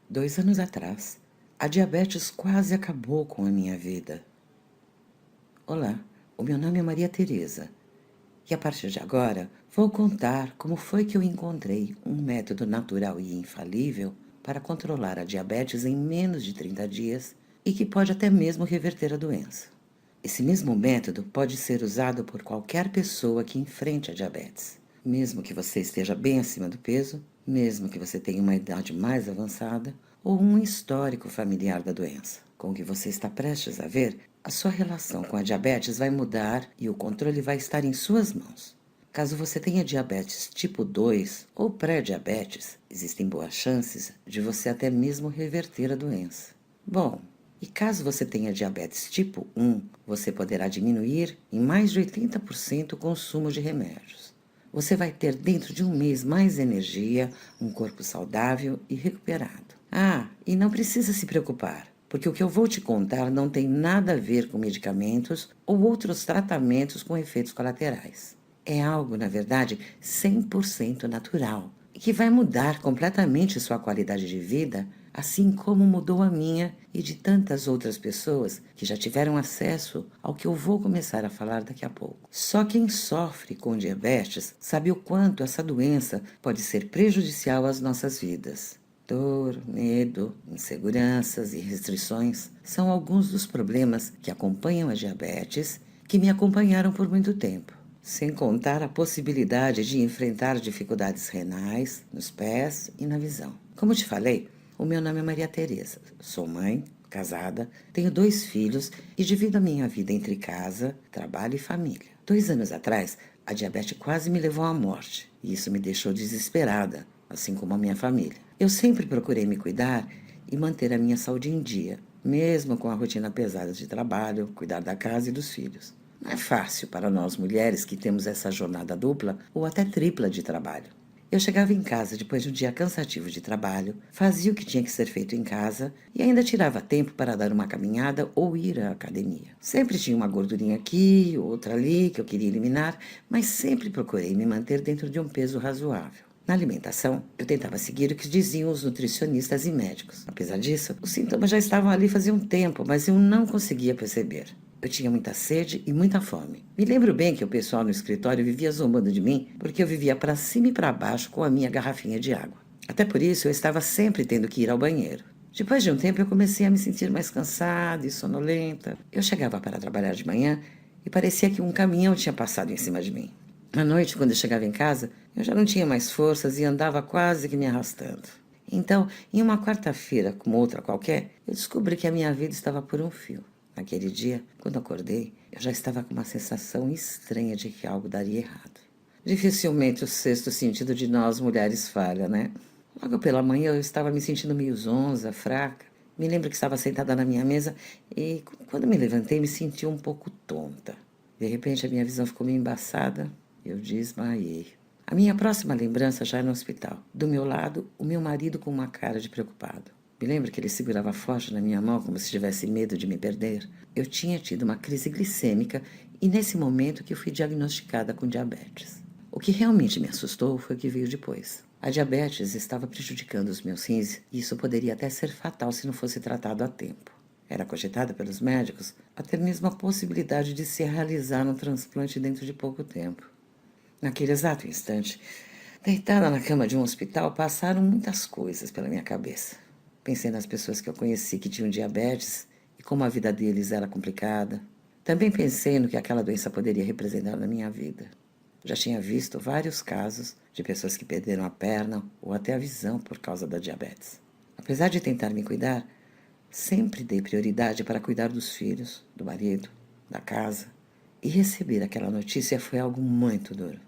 2 anos atrás, a diabetes quase acabou com a minha vida. Olá, o meu nome é Maria Tereza e a partir de agora vou contar como foi que eu encontrei um método natural e infalível para controlar a diabetes em menos de 30 dias e que pode até mesmo reverter a doença. Esse mesmo método pode ser usado por qualquer pessoa que enfrente a diabetes, mesmo que você esteja bem acima do peso, mesmo que você tenha uma idade mais avançada ou um histórico familiar da doença. Com o que você está prestes a ver, a sua relação com a diabetes vai mudar e o controle vai estar em suas mãos. Caso você tenha diabetes tipo 2 ou pré-diabetes, existem boas chances de você até mesmo reverter a doença. Bom, e caso você tenha diabetes tipo 1, você poderá diminuir em mais de 80% o consumo de remédios. Você vai ter dentro de um mês mais energia, um corpo saudável e recuperado. Ah, e não precisa se preocupar, porque o que eu vou te contar não tem nada a ver com medicamentos ou outros tratamentos com efeitos colaterais. É algo, na verdade, 100% natural e que vai mudar completamente sua qualidade de vida, assim como mudou a minha e de tantas outras pessoas que já tiveram acesso ao que eu vou começar a falar daqui a pouco. Só quem sofre com diabetes sabe o quanto essa doença pode ser prejudicial às nossas vidas. Dor, medo, inseguranças e restrições são alguns dos problemas que acompanham a diabetes, que me acompanharam por muito tempo. Sem contar a possibilidade de enfrentar dificuldades renais, nos pés e na visão. Como te falei, o meu nome é Maria Tereza. Sou mãe, casada, tenho 2 filhos e divido a minha vida entre casa, trabalho e família. 2 anos atrás, a diabetes quase me levou à morte e isso me deixou desesperada, assim como a minha família. Eu sempre procurei me cuidar e manter a minha saúde em dia, mesmo com a rotina pesada de trabalho, cuidar da casa e dos filhos. Não é fácil para nós mulheres que temos essa jornada dupla ou até tripla de trabalho. Eu chegava em casa depois de um dia cansativo de trabalho, fazia o que tinha que ser feito em casa e ainda tirava tempo para dar uma caminhada ou ir à academia. Sempre tinha uma gordurinha aqui, outra ali que eu queria eliminar, mas sempre procurei me manter dentro de um peso razoável. Na alimentação, eu tentava seguir o que diziam os nutricionistas e médicos. Apesar disso, os sintomas já estavam ali fazia um tempo, mas eu não conseguia perceber. Eu tinha muita sede e muita fome. Me lembro bem que o pessoal no escritório vivia zombando de mim porque eu vivia para cima e para baixo com a minha garrafinha de água. Até por isso eu estava sempre tendo que ir ao banheiro. Depois de um tempo eu comecei a me sentir mais cansada e sonolenta. Eu chegava para trabalhar de manhã e parecia que um caminhão tinha passado em cima de mim. À noite, quando eu chegava em casa, eu já não tinha mais forças e andava quase que me arrastando. Então, em uma quarta-feira, como outra qualquer, eu descobri que a minha vida estava por um fio. Naquele dia, quando acordei, eu já estava com uma sensação estranha de que algo daria errado. Dificilmente o sexto sentido de nós mulheres falha, né? Logo pela manhã eu estava me sentindo meio zonza, fraca. Me lembro que estava sentada na minha mesa e, quando me levantei, me senti um pouco tonta. De repente, a minha visão ficou meio embaçada. Eu desmaiei. A minha próxima lembrança já é no hospital. Do meu lado, o meu marido com uma cara de preocupado. Me lembro que ele segurava forte na minha mão como se tivesse medo de me perder. Eu tinha tido uma crise glicêmica e nesse momento que eu fui diagnosticada com diabetes. O que realmente me assustou foi o que veio depois. A diabetes estava prejudicando os meus rins e isso poderia até ser fatal se não fosse tratado a tempo. Era cogitada pelos médicos até mesmo a possibilidade de se realizar um transplante dentro de pouco tempo. Naquele exato instante, deitada na cama de um hospital, passaram muitas coisas pela minha cabeça. Pensei nas pessoas que eu conheci que tinham diabetes e como a vida deles era complicada. Também pensei no que aquela doença poderia representar na minha vida. Já tinha visto vários casos de pessoas que perderam a perna ou até a visão por causa da diabetes. Apesar de tentar me cuidar, sempre dei prioridade para cuidar dos filhos, do marido, da casa. E receber aquela notícia foi algo muito duro.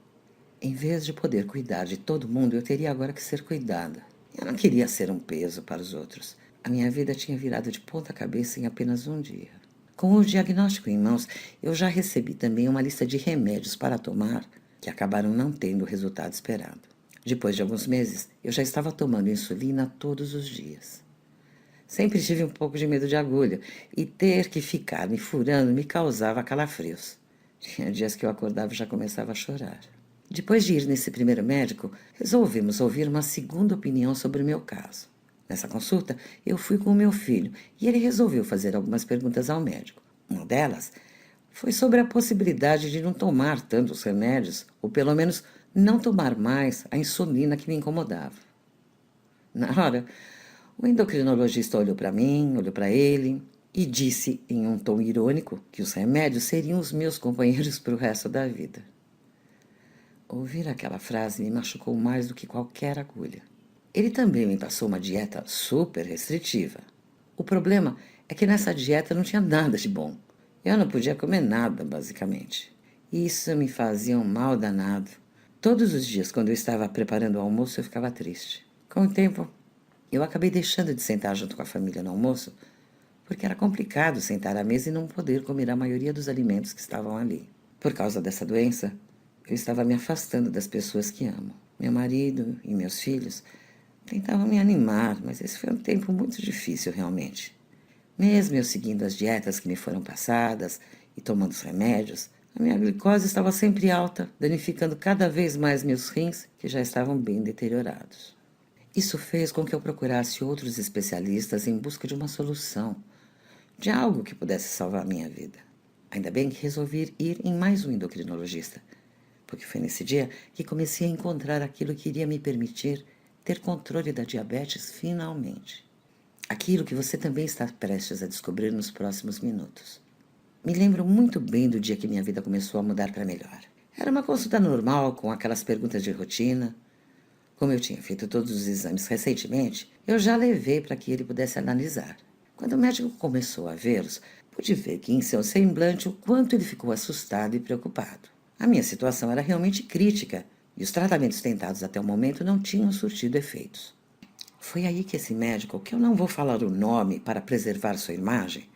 Em vez de poder cuidar de todo mundo, eu teria agora que ser cuidada. Eu não queria ser um peso para os outros. A minha vida tinha virado de ponta cabeça em apenas um dia. Com o diagnóstico em mãos, eu já recebi também uma lista de remédios para tomar que acabaram não tendo o resultado esperado. Depois de alguns meses, eu já estava tomando insulina todos os dias. Sempre tive um pouco de medo de agulha e ter que ficar me furando me causava calafrios. Tinha dias que eu acordava e já começava a chorar. Depois de ir nesse primeiro médico, resolvemos ouvir uma segunda opinião sobre o meu caso. Nessa consulta, eu fui com o meu filho e ele resolveu fazer algumas perguntas ao médico. Uma delas foi sobre a possibilidade de não tomar tantos remédios, ou pelo menos não tomar mais a insulina que me incomodava. Na hora, o endocrinologista olhou para mim, olhou para ele e disse em um tom irônico que os remédios seriam os meus companheiros para o resto da vida. Ouvir aquela frase me machucou mais do que qualquer agulha. Ele também me passou uma dieta super restritiva. O problema é que nessa dieta não tinha nada de bom. Eu não podia comer nada, basicamente. Isso me fazia um mal danado. Todos os dias, quando eu estava preparando o almoço, eu ficava triste. Com o tempo, eu acabei deixando de sentar junto com a família no almoço, porque era complicado sentar à mesa e não poder comer a maioria dos alimentos que estavam ali. Por causa dessa doença, eu estava me afastando das pessoas que amo. Meu marido e meus filhos tentavam me animar, mas esse foi um tempo muito difícil, realmente. Mesmo eu seguindo as dietas que me foram passadas e tomando os remédios, a minha glicose estava sempre alta, danificando cada vez mais meus rins, que já estavam bem deteriorados. Isso fez com que eu procurasse outros especialistas em busca de uma solução, de algo que pudesse salvar minha vida. Ainda bem que resolvi ir em mais um endocrinologista, porque foi nesse dia que comecei a encontrar aquilo que iria me permitir ter controle da diabetes finalmente. Aquilo que você também está prestes a descobrir nos próximos minutos. Me lembro muito bem do dia que minha vida começou a mudar para melhor. Era uma consulta normal, com aquelas perguntas de rotina. Como eu tinha feito todos os exames recentemente, eu já levei para que ele pudesse analisar. Quando o médico começou a vê-los, pude ver que em seu semblante o quanto ele ficou assustado e preocupado. A minha situação era realmente crítica e os tratamentos tentados até o momento não tinham surtido efeitos. Foi aí que esse médico, que eu não vou falar o nome para preservar sua imagem,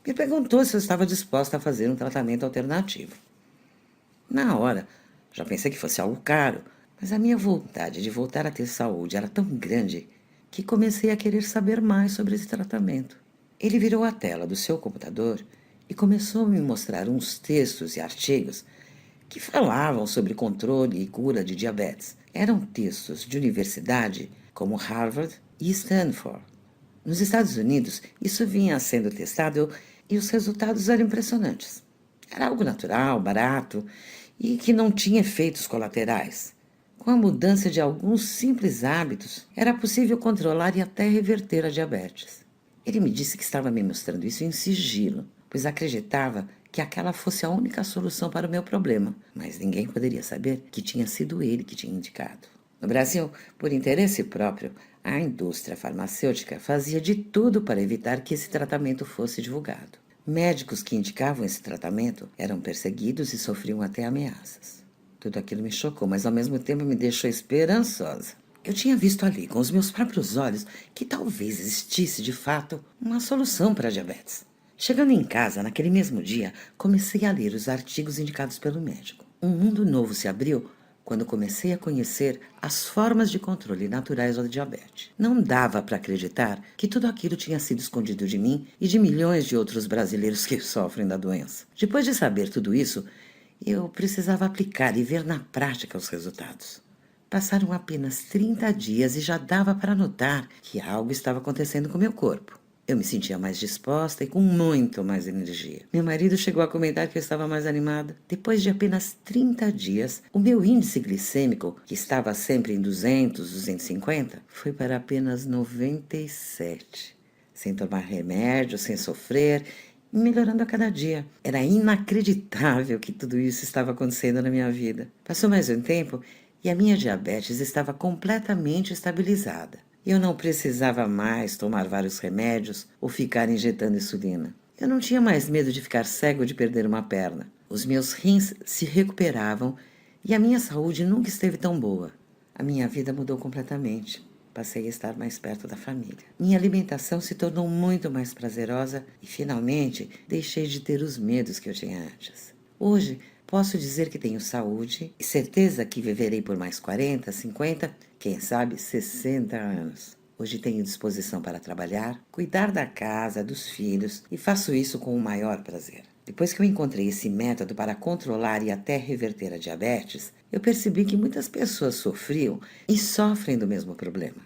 me perguntou se eu estava disposta a fazer um tratamento alternativo. Na hora, já pensei que fosse algo caro, mas a minha vontade de voltar a ter saúde era tão grande que comecei a querer saber mais sobre esse tratamento. Ele virou a tela do seu computador e começou a me mostrar uns textos e artigos que falavam sobre controle e cura de diabetes. Eram textos de universidade como Harvard e Stanford. Nos Estados Unidos, isso vinha sendo testado e os resultados eram impressionantes. Era algo natural, barato e que não tinha efeitos colaterais. Com a mudança de alguns simples hábitos, era possível controlar e até reverter a diabetes. Ele me disse que estava me mostrando isso em sigilo, pois acreditava que aquela fosse a única solução para o meu problema, mas ninguém poderia saber que tinha sido ele que tinha indicado. No Brasil, por interesse próprio, a indústria farmacêutica fazia de tudo para evitar que esse tratamento fosse divulgado. Médicos que indicavam esse tratamento eram perseguidos e sofriam até ameaças. Tudo aquilo me chocou, mas ao mesmo tempo me deixou esperançosa. Eu tinha visto ali, com os meus próprios olhos, que talvez existisse, de fato, uma solução para a diabetes. Chegando em casa, naquele mesmo dia, comecei a ler os artigos indicados pelo médico. Um mundo novo se abriu quando comecei a conhecer as formas de controle naturais da diabetes. Não dava para acreditar que tudo aquilo tinha sido escondido de mim e de milhões de outros brasileiros que sofrem da doença. Depois de saber tudo isso, eu precisava aplicar e ver na prática os resultados. Passaram apenas 30 dias e já dava para notar que algo estava acontecendo com meu corpo. Eu me sentia mais disposta e com muito mais energia. Meu marido chegou a comentar que eu estava mais animada. Depois de apenas 30 dias, o meu índice glicêmico, que estava sempre em 200, 250, foi para apenas 97. Sem tomar remédio, sem sofrer, melhorando a cada dia. Era inacreditável que tudo isso estava acontecendo na minha vida. Passou mais um tempo e a minha diabetes estava completamente estabilizada. Eu não precisava mais tomar vários remédios ou ficar injetando insulina. Eu não tinha mais medo de ficar cego ou de perder uma perna. Os meus rins se recuperavam e a minha saúde nunca esteve tão boa. A minha vida mudou completamente. Passei a estar mais perto da família. Minha alimentação se tornou muito mais prazerosa e, finalmente, deixei de ter os medos que eu tinha antes. Hoje, posso dizer que tenho saúde e certeza que viverei por mais 40, 50, quem sabe 60 anos. Hoje tenho disposição para trabalhar, cuidar da casa, dos filhos e faço isso com o maior prazer. Depois que eu encontrei esse método para controlar e até reverter a diabetes, eu percebi que muitas pessoas sofriam e sofrem do mesmo problema.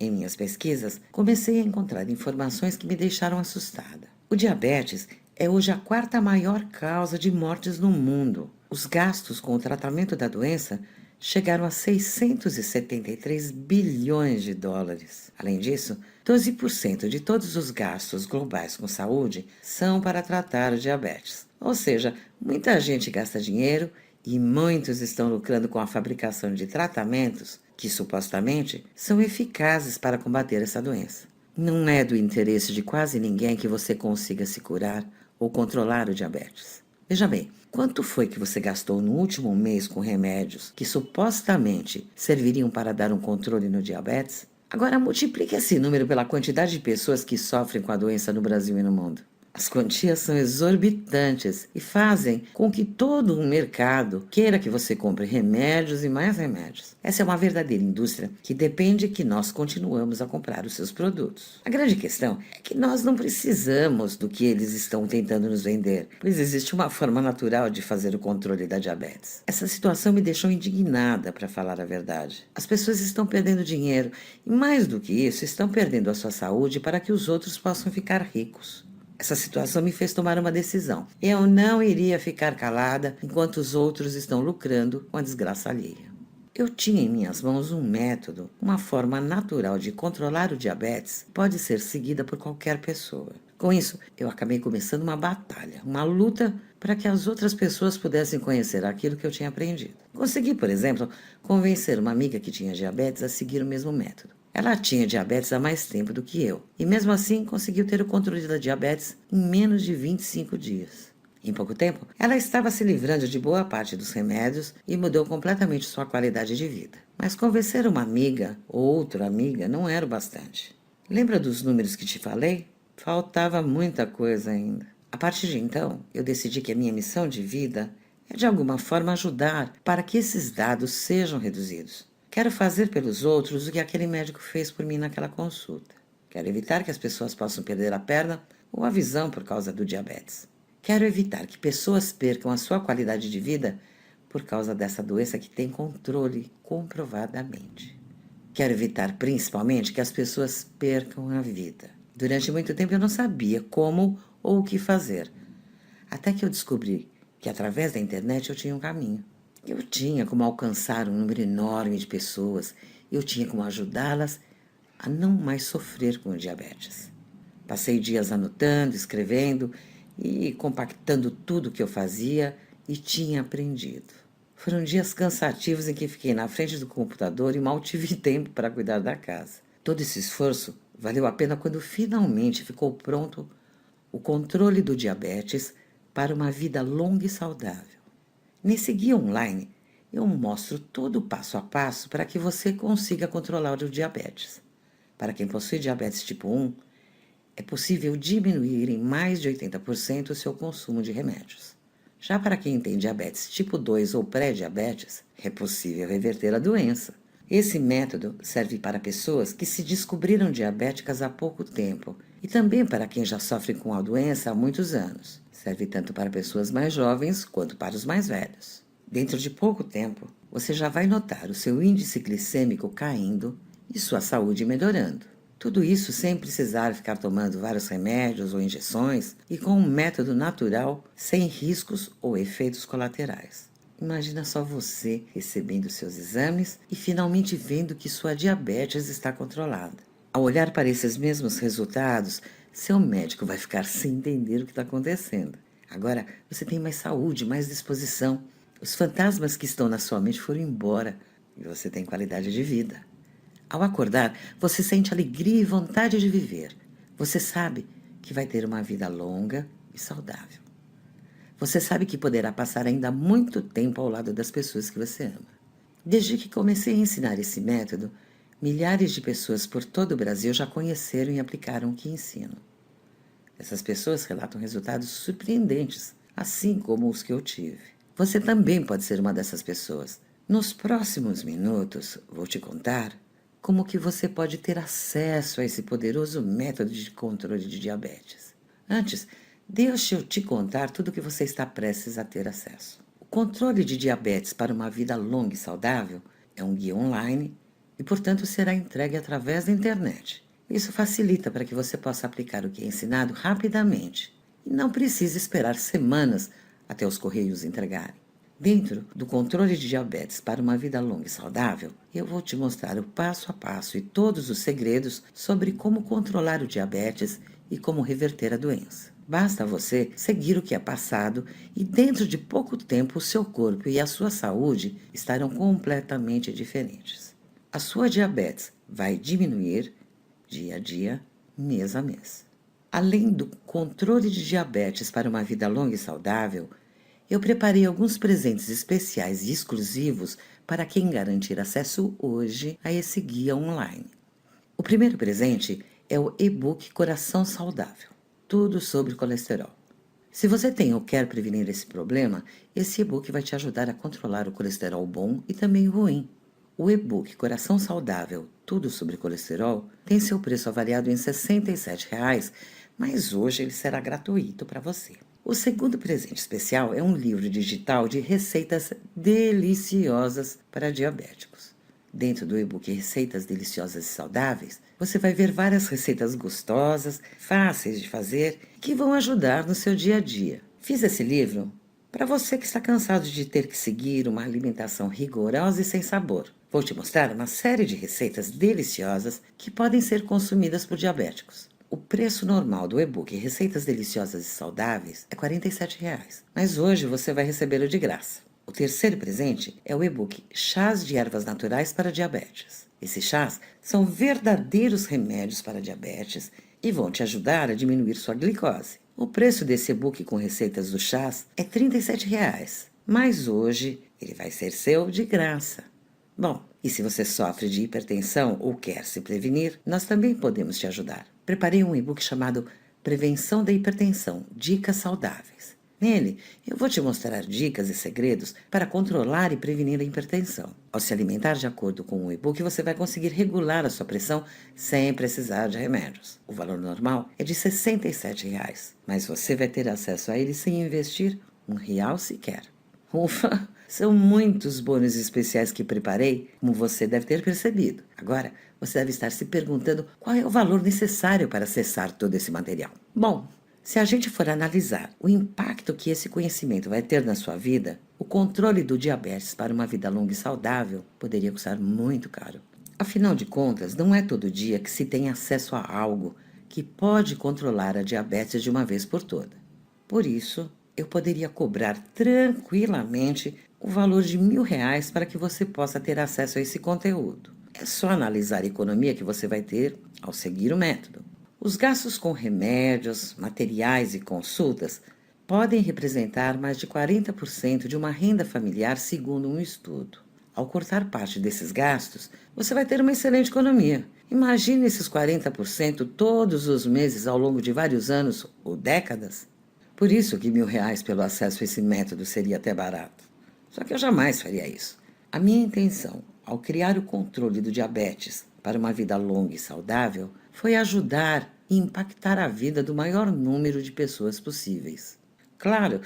Em minhas pesquisas, comecei a encontrar informações que me deixaram assustada. O diabetes é hoje a quarta maior causa de mortes no mundo. Os gastos com o tratamento da doença chegaram a 673 bilhões de dólares. Além disso, 12% de todos os gastos globais com saúde são para tratar o diabetes. Ou seja, muita gente gasta dinheiro e muitos estão lucrando com a fabricação de tratamentos que supostamente são eficazes para combater essa doença. Não é do interesse de quase ninguém que você consiga se curar ou controlar o diabetes. Veja bem, quanto foi que você gastou no último mês com remédios que supostamente serviriam para dar um controle no diabetes? Agora multiplique esse número pela quantidade de pessoas que sofrem com a doença no Brasil e no mundo. As quantias são exorbitantes e fazem com que todo um mercado queira que você compre remédios e mais remédios. Essa é uma verdadeira indústria que depende que nós continuamos a comprar os seus produtos. A grande questão é que nós não precisamos do que eles estão tentando nos vender, pois existe uma forma natural de fazer o controle da diabetes. Essa situação me deixou indignada, para falar a verdade. As pessoas estão perdendo dinheiro e, mais do que isso, estão perdendo a sua saúde para que os outros possam ficar ricos. Essa situação me fez tomar uma decisão. Eu não iria ficar calada enquanto os outros estão lucrando com a desgraça alheia. Eu tinha em minhas mãos um método, uma forma natural de controlar o diabetes, pode ser seguida por qualquer pessoa. Com isso, eu acabei começando uma batalha, uma luta para que as outras pessoas pudessem conhecer aquilo que eu tinha aprendido. Consegui, por exemplo, convencer uma amiga que tinha diabetes a seguir o mesmo método. Ela tinha diabetes há mais tempo do que eu, e mesmo assim conseguiu ter o controle da diabetes em menos de 25 dias. Em pouco tempo, ela estava se livrando de boa parte dos remédios e mudou completamente sua qualidade de vida. Mas convencer uma amiga ou outra amiga não era o bastante. Lembra dos números que te falei? Faltava muita coisa ainda. A partir de então, eu decidi que a minha missão de vida é de alguma forma ajudar para que esses dados sejam reduzidos. Quero fazer pelos outros o que aquele médico fez por mim naquela consulta. Quero evitar que as pessoas possam perder a perna ou a visão por causa do diabetes. Quero evitar que pessoas percam a sua qualidade de vida por causa dessa doença que tem controle comprovadamente. Quero evitar principalmente que as pessoas percam a vida. Durante muito tempo eu não sabia como ou o que fazer, até que eu descobri que através da internet eu tinha um caminho. Eu tinha como alcançar um número enorme de pessoas, eu tinha como ajudá-las a não mais sofrer com o diabetes. Passei dias anotando, escrevendo e compactando tudo o que eu fazia e tinha aprendido. Foram dias cansativos em que fiquei na frente do computador e mal tive tempo para cuidar da casa. Todo esse esforço valeu a pena quando finalmente ficou pronto o controle do diabetes para uma vida longa e saudável. Nesse guia online, eu mostro todo o passo a passo para que você consiga controlar o diabetes. Para quem possui diabetes tipo 1, é possível diminuir em mais de 80% o seu consumo de remédios. Já para quem tem diabetes tipo 2 ou pré-diabetes, é possível reverter a doença. Esse método serve para pessoas que se descobriram diabéticas há pouco tempo e também para quem já sofre com a doença há muitos anos. Serve tanto para pessoas mais jovens quanto para os mais velhos. Dentro de pouco tempo, você já vai notar o seu índice glicêmico caindo e sua saúde melhorando. Tudo isso sem precisar ficar tomando vários remédios ou injeções e com um método natural, sem riscos ou efeitos colaterais. Imagina só você recebendo seus exames e finalmente vendo que sua diabetes está controlada. Ao olhar para esses mesmos resultados, seu médico vai ficar sem entender o que está acontecendo. Agora você tem mais saúde, mais disposição. Os fantasmas que estão na sua mente foram embora e você tem qualidade de vida. Ao acordar, você sente alegria e vontade de viver. Você sabe que vai ter uma vida longa e saudável. Você sabe que poderá passar ainda muito tempo ao lado das pessoas que você ama. Desde que comecei a ensinar esse método, milhares de pessoas por todo o Brasil já conheceram e aplicaram o que ensino. Essas pessoas relatam resultados surpreendentes, assim como os que eu tive. Você também pode ser uma dessas pessoas. Nos próximos minutos, vou te contar como que você pode ter acesso a esse poderoso método de controle de diabetes. Antes, deixa eu te contar tudo o que você está prestes a ter acesso. O controle de diabetes para uma vida longa e saudável é um guia online e, portanto, será entregue através da internet. Isso facilita para que você possa aplicar o que é ensinado rapidamente e não precise esperar semanas até os correios entregarem. Dentro do controle de diabetes para uma vida longa e saudável, eu vou te mostrar o passo a passo e todos os segredos sobre como controlar o diabetes e como reverter a doença. Basta você seguir o que é passado e dentro de pouco tempo o seu corpo e a sua saúde estarão completamente diferentes. A sua diabetes vai diminuir dia a dia, mês a mês. Além do controle de diabetes para uma vida longa e saudável, eu preparei alguns presentes especiais e exclusivos para quem garantir acesso hoje a esse guia online. O primeiro presente é o e-book Coração Saudável, tudo sobre colesterol. Se você tem ou quer prevenir esse problema, esse e-book vai te ajudar a controlar o colesterol bom e também o ruim. O e-book Coração Saudável, tudo sobre colesterol, tem seu preço avaliado em R$ 67,00, mas hoje ele será gratuito para você. O segundo presente especial é um livro digital de receitas deliciosas para diabéticos. Dentro do e-book Receitas Deliciosas e Saudáveis, você vai ver várias receitas gostosas, fáceis de fazer, que vão ajudar no seu dia a dia. Fiz esse livro para você que está cansado de ter que seguir uma alimentação rigorosa e sem sabor. Vou te mostrar uma série de receitas deliciosas que podem ser consumidas por diabéticos. O preço normal do e-book Receitas Deliciosas e Saudáveis é R$ 47,00, mas hoje você vai recebê-lo de graça. O terceiro presente é o e-book Chás de Ervas Naturais para Diabetes. Esses chás são verdadeiros remédios para diabetes e vão te ajudar a diminuir sua glicose. O preço desse e-book com receitas dos chás é R$ 37,00, mas hoje ele vai ser seu de graça. Bom, e se você sofre de hipertensão ou quer se prevenir, nós também podemos te ajudar. Preparei um e-book chamado Prevenção da Hipertensão, Dicas Saudáveis. Nele, eu vou te mostrar dicas e segredos para controlar e prevenir a hipertensão. Ao se alimentar de acordo com o e-book, você vai conseguir regular a sua pressão sem precisar de remédios. O valor normal é de R$ 67,00, mas você vai ter acesso a ele sem investir R$ 1 sequer. Ufa! São muitos bônus especiais que preparei, como você deve ter percebido. Agora, você deve estar se perguntando qual é o valor necessário para acessar todo esse material. Bom, se a gente for analisar o impacto que esse conhecimento vai ter na sua vida, o controle do diabetes para uma vida longa e saudável poderia custar muito caro. Afinal de contas, não é todo dia que se tem acesso a algo que pode controlar a diabetes de uma vez por toda. Por isso, eu poderia cobrar tranquilamente o valor de R$ 1.000 para que você possa ter acesso a esse conteúdo. É só analisar a economia que você vai ter ao seguir o método. Os gastos com remédios, materiais e consultas podem representar mais de 40% de uma renda familiar, segundo um estudo. Ao cortar parte desses gastos, você vai ter uma excelente economia. Imagine esses 40% todos os meses ao longo de vários anos ou décadas. Por isso que R$ 1.000 pelo acesso a esse método seria até barato. Só que eu jamais faria isso. A minha intenção, ao criar o controle do diabetes para uma vida longa e saudável, foi ajudar e impactar a vida do maior número de pessoas possíveis. Claro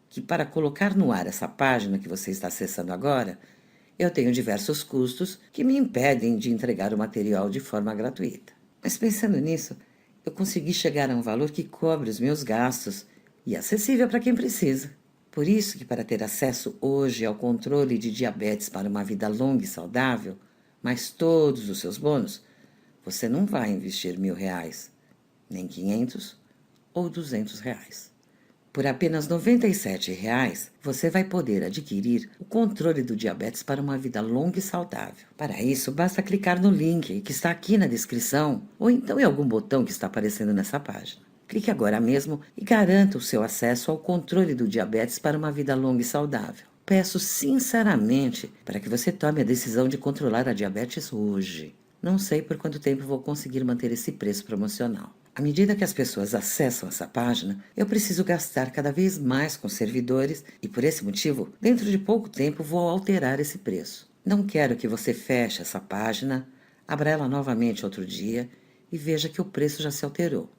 que para colocar no ar essa página que você está acessando agora, eu tenho diversos custos que me impedem de entregar o material de forma gratuita. Mas pensando nisso, eu consegui chegar a um valor que cobre os meus gastos e acessível para quem precisa. Por isso que para ter acesso hoje ao controle de diabetes para uma vida longa e saudável, mais todos os seus bônus, você não vai investir R$ 1.000, nem 500 ou R$ 200. Por apenas R$ 97,00, você vai poder adquirir o controle do diabetes para uma vida longa e saudável. Para isso, basta clicar no link que está aqui na descrição ou então em algum botão que está aparecendo nessa página. Clique agora mesmo e garanta o seu acesso ao controle do diabetes para uma vida longa e saudável. Peço sinceramente para que você tome a decisão de controlar a diabetes hoje. Não sei por quanto tempo vou conseguir manter esse preço promocional. À medida que as pessoas acessam essa página, eu preciso gastar cada vez mais com servidores e, por esse motivo, dentro de pouco tempo vou alterar esse preço. Não quero que você feche essa página, abra ela novamente outro dia e veja que o preço já se alterou.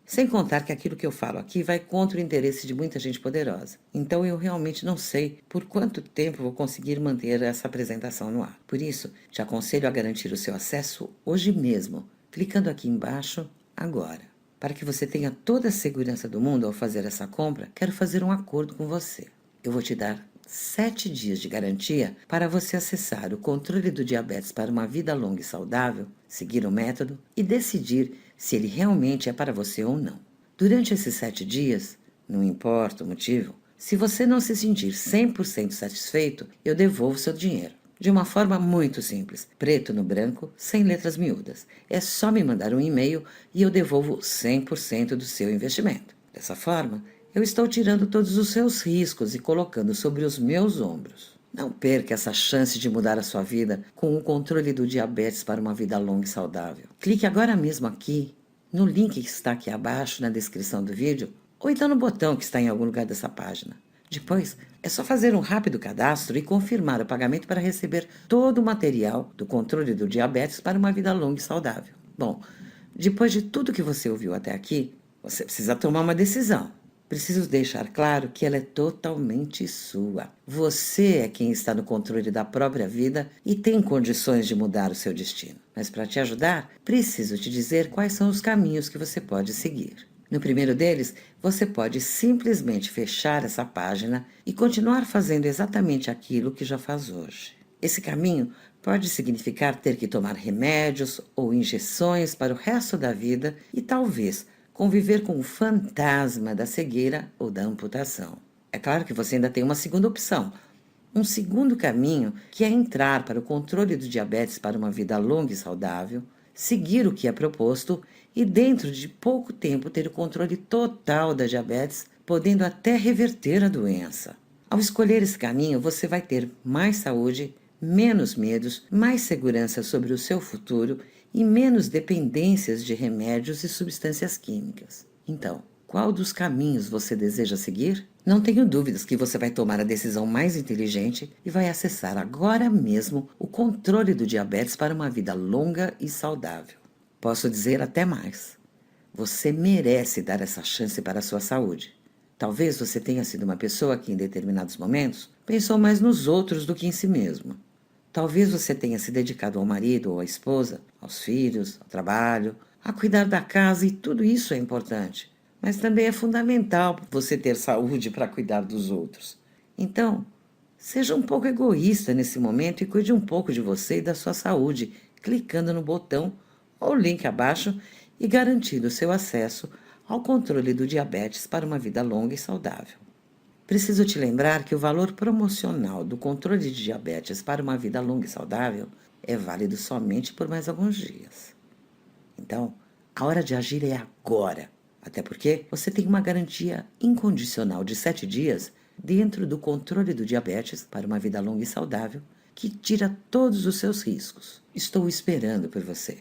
Sem contar que aquilo que eu falo aqui vai contra o interesse de muita gente poderosa. Então eu realmente não sei por quanto tempo vou conseguir manter essa apresentação no ar. Por isso, te aconselho a garantir o seu acesso hoje mesmo, clicando aqui embaixo, agora. Para que você tenha toda a segurança do mundo ao fazer essa compra, quero fazer um acordo com você. Eu vou te dar 7 dias de garantia para você acessar o controle do diabetes para uma vida longa e saudável, seguir o método e decidir se ele realmente é para você ou não. Durante esses 7 dias, não importa o motivo, se você não se sentir 100% satisfeito, eu devolvo seu dinheiro. De uma forma muito simples, preto no branco, sem letras miúdas. É só me mandar um e-mail e eu devolvo 100% do seu investimento. Dessa forma, eu estou tirando todos os seus riscos e colocando sobre os meus ombros. Não perca essa chance de mudar a sua vida com o controle do diabetes para uma vida longa e saudável. Clique agora mesmo aqui, no link que está aqui abaixo na descrição do vídeo, ou então no botão que está em algum lugar dessa página. Depois, é só fazer um rápido cadastro e confirmar o pagamento para receber todo o material do controle do diabetes para uma vida longa e saudável. Bom, depois de tudo que você ouviu até aqui, você precisa tomar uma decisão. Preciso deixar claro que ela é totalmente sua. Você é quem está no controle da própria vida e tem condições de mudar o seu destino. Mas para te ajudar, preciso te dizer quais são os caminhos que você pode seguir. No primeiro deles, você pode simplesmente fechar essa página e continuar fazendo exatamente aquilo que já faz hoje. Esse caminho pode significar ter que tomar remédios ou injeções para o resto da vida e talvez conviver com o fantasma da cegueira ou da amputação. É claro que você ainda tem uma segunda opção, um segundo caminho, que é entrar para o controle do diabetes para uma vida longa e saudável, seguir o que é proposto e dentro de pouco tempo ter o controle total da diabetes, podendo até reverter a doença. Ao escolher esse caminho, você vai ter mais saúde, menos medos, mais segurança sobre o seu futuro e menos dependências de remédios e substâncias químicas. Então, qual dos caminhos você deseja seguir? Não tenho dúvidas que você vai tomar a decisão mais inteligente e vai acessar agora mesmo o controle do diabetes para uma vida longa e saudável. Posso dizer até mais. Você merece dar essa chance para a sua saúde. Talvez você tenha sido uma pessoa que, em determinados momentos, pensou mais nos outros do que em si mesmo. Talvez você tenha se dedicado ao marido ou à esposa, aos filhos, ao trabalho, a cuidar da casa, e tudo isso é importante. Mas também é fundamental você ter saúde para cuidar dos outros. Então, seja um pouco egoísta nesse momento e cuide um pouco de você e da sua saúde, clicando no botão ou link abaixo e garantindo seu acesso ao controle do diabetes para uma vida longa e saudável. Preciso te lembrar que o valor promocional do controle de diabetes para uma vida longa e saudável é válido somente por mais alguns dias. Então, a hora de agir é agora, até porque você tem uma garantia incondicional de 7 dias dentro do controle do diabetes para uma vida longa e saudável que tira todos os seus riscos. Estou esperando por você.